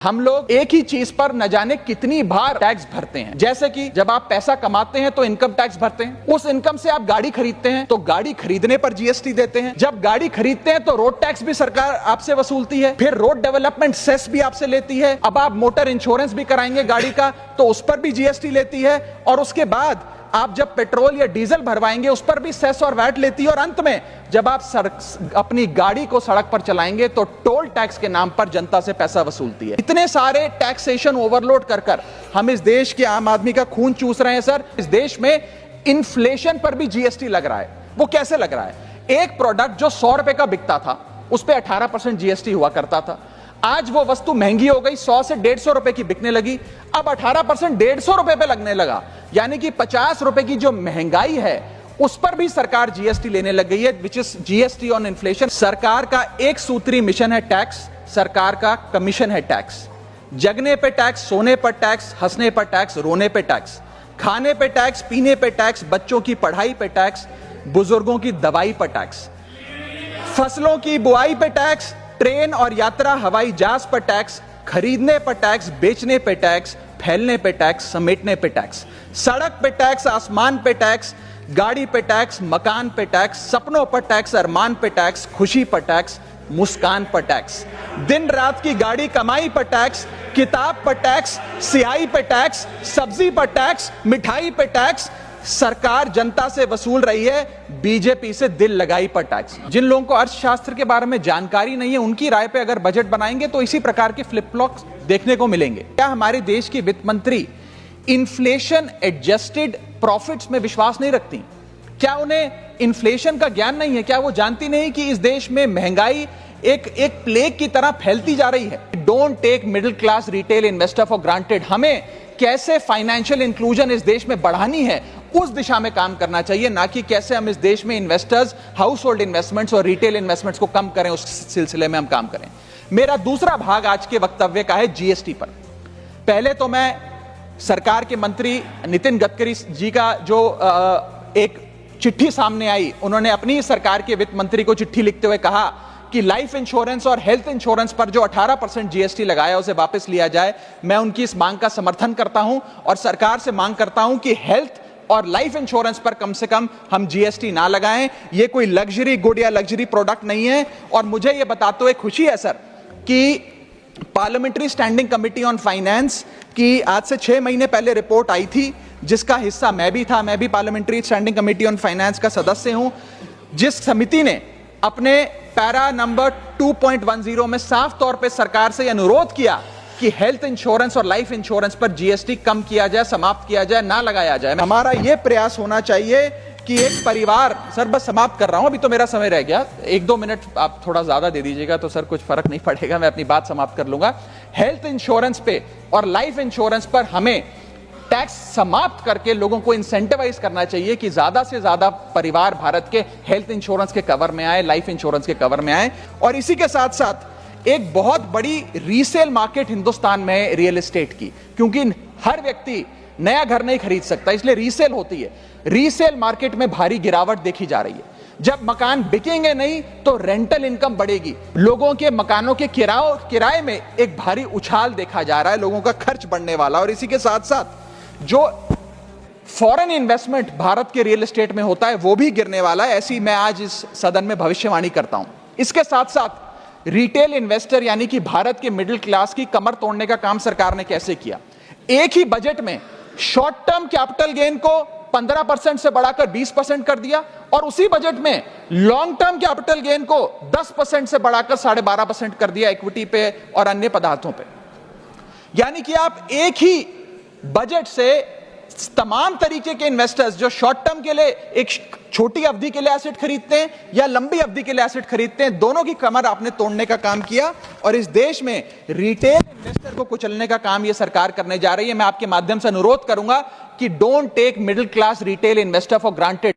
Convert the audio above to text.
हम लोग एक ही चीज पर न जाने कितनी बार टैक्स भरते हैं। जैसे कि जब आप पैसा कमाते हैं तो इनकम टैक्स भरते हैं, उस इनकम से आप गाड़ी खरीदते हैं तो गाड़ी खरीदने पर जीएसटी देते हैं, जब गाड़ी खरीदते हैं तो रोड टैक्स भी सरकार आपसे वसूलती है, फिर रोड डेवलपमेंट सेस भी आपसे लेती है, अब आप मोटर इंश्योरेंस भी कराएंगे गाड़ी का तो उस पर भी जीएसटी लेती है, और उसके बाद आप जब पेट्रोल या डीजल भरवाएंगे उस पर भी सेस और वैट लेती है, और अंत में जब आप अपनी गाड़ी को सड़क पर चलाएंगे तो टोल टैक्स के नाम पर जनता से पैसा वसूलती है। इतने सारे टैक्सेशन ओवरलोड कर कर हम इस देश के आम आदमी का खून चूस रहे हैं। सर, इस देश में इन्फ्लेशन पर भी जीएसटी लग रहा है। वो कैसे लग रहा है? एक प्रोडक्ट जो 100 रुपए का बिकता था उस पर 18% जीएसटी हुआ करता था, आज वो वस्तु महंगी हो गई, 100 से 150 रुपए की बिकने लगी, अब 18% 150 रुपए पे लगने लगा, यानी कि 50 रुपए की जो महंगाई है उस पर भी सरकार जीएसटी लेने लग गई है, which is GST on inflation. सरकार का एक सूत्री मिशन है टैक्स, सरकार का कमीशन है टैक्स। जगने पे टैक्स, सोने पर टैक्स, हंसने पर टैक्स, रोने पे टैक्स, खाने पे टैक्स, पीने पे टैक्स, बच्चों की पढ़ाई पे टैक्स, बुजुर्गों की दवाई पर टैक्स, फसलों की बुआई पे टैक्स, ट्रेन और यात्रा हवाई जहाज पर टैक्स, खरीदने पर टैक्स, बेचने पे टैक्स, फैलने पे टैक्स, समेटने पे टैक्स, सड़क पे टैक्स, आसमान पे टैक्स, गाड़ी पे टैक्स, मकान पे टैक्स, सपनों पर टैक्स, अरमान पे टैक्स, खुशी पर टैक्स, मुस्कान पर टैक्स, दिन रात की गाड़ी कमाई पर टैक्स, किताब पर टैक्स, सियाही पर टैक्स, सब्जी पर टैक्स, मिठाई पर टैक्स। सरकार जनता से वसूल रही है बीजेपी से दिल लगाई पर टैक्स। जिन लोगों को अर्थशास्त्र के बारे में जानकारी नहीं है उनकी राय पे अगर बजट बनाएंगे तो इसी प्रकार के फ्लिप फ्लॉप्स देखने को मिलेंगे। क्या हमारे देश की वित्त मंत्री इन्फ्लेशन एडजस्टेड प्रॉफिट्स में विश्वास नहीं रखती? क्या उन्हें इन्फ्लेशन का ज्ञान नहीं है? क्या वो जानती नहीं कि इस देश में महंगाई एक प्लेग की तरह फैलती जा रही है? Don't take middle class retail investor for granted. हमें कैसे फाइनेंशियल इंक्लूजन इस देश में बढ़ानी है उस दिशा में काम करना चाहिए, ना कि कैसे हम इस देश में इन्वेस्टर्स, हाउस होल्ड इन्वेस्टमेंट्स और रिटेल इन्वेस्टमेंट्स को कम करें, उस सिलसिले में हम काम करें। मेरा दूसरा भाग आज के वक्तव्य का है जीएसटी पर। पहले तो मैं सरकार के मंत्री नितिन गडकरी जी का जो एक चिट्ठी सामने आई, उन्होंने अपनी सरकार के वित्त मंत्री को चिट्ठी लिखते हुए कहा कि लाइफ इंश्योरेंस और हेल्थ इंश्योरेंस पर जो 18% जीएसटी लगाया उसे वापस लिया जाए। मैं उनकी इस मांग का समर्थन करता हूं और सरकार से मांग करता हूं कि हेल्थ और लाइफ इंश्योरेंस पर कम से कम हम जीएसटी ना लगाएं। यह कोई लग्जरी गुड या लग्जरी प्रोडक्ट नहीं है। और मुझे यह बताते हुए खुशी है सर कि parliamentary standing committee on finance की आज से 6 महीने पहले रिपोर्ट आई थी, जिसका हिस्सा मैं भी था। मैं भी parliamentary standing committee on finance का सदस्य हूं, जिस समिति ने अपने पैरा नंबर 2.10 में साफ तौर पे सरकार से अनुरोध किया कि हेल्थ इंश्योरेंस और लाइफ इंश्योरेंस पर जीएसटी कम किया जाए, समाप्त किया जाए, ना लगाया जाए। हमारा यह प्रयास होना चाहिए कि एक परिवार, सर बस समाप्त कर रहा हूं, अभी तो मेरा समय रह गया, 1-2 मिनट आप थोड़ा ज्यादा दे दीजिएगा तो सर कुछ फर्क नहीं पड़ेगा, मैं अपनी बात समाप्त कर लूंगा। हेल्थ इंश्योरेंस पे और लाइफ इंश्योरेंस पर हमें टैक्स समाप्त करके लोगों को इंसेंटिवाइज करना चाहिए कि ज्यादा से ज्यादा परिवार भारत के हेल्थ इंश्योरेंस के कवर में आए, लाइफ इंश्योरेंस के कवर में आए। और इसी के साथ साथ एक बहुत बड़ी रीसेल मार्केट हिंदुस्तान में रियल एस्टेट की, क्योंकि हर व्यक्ति नया घर नहीं खरीद सकता, इसलिए रीसेल होती है। रीसेल मार्केट में भारी गिरावट देखी जा रही है। जब मकान बिकेंगे नहीं तो रेंटल इनकम बढ़ेगी, लोगों के मकानों के किराए में एक भारी उछाल देखा जा रहा है, लोगों का खर्च बढ़ने वाला। और इसी के साथ साथ जो फॉरेन इन्वेस्टमेंट भारत के रियल एस्टेट में होता है वो भी गिरने वाला है, ऐसी मैं आज इस सदन में भविष्यवाणी करता हूं। इसके साथ साथ रिटेल इन्वेस्टर यानी कि भारत के मिडिल क्लास की कमर तोड़ने का काम सरकार ने कैसे किया? एक ही बजट में शॉर्ट टर्म कैपिटल गेन को 15% से बढ़ाकर 20% कर दिया, और उसी बजट में लॉन्ग टर्म कैपिटल गेन को 10% से बढ़ाकर 12.5% कर दिया इक्विटी पे और अन्य पदार्थों पे। यानी कि आप एक ही बजट से तमाम तरीके के इन्वेस्टर्स जो शॉर्ट टर्म के लिए एक छोटी अवधि के लिए एसेट खरीदते हैं या लंबी अवधि के लिए एसेट खरीदते हैं, दोनों की कमर आपने तोड़ने का काम किया। और इस देश में रिटेल इन्वेस्टर को कुचलने का काम यह सरकार करने जा रही है। मैं आपके माध्यम से अनुरोध करूंगा कि don't take middle class retail investor for granted.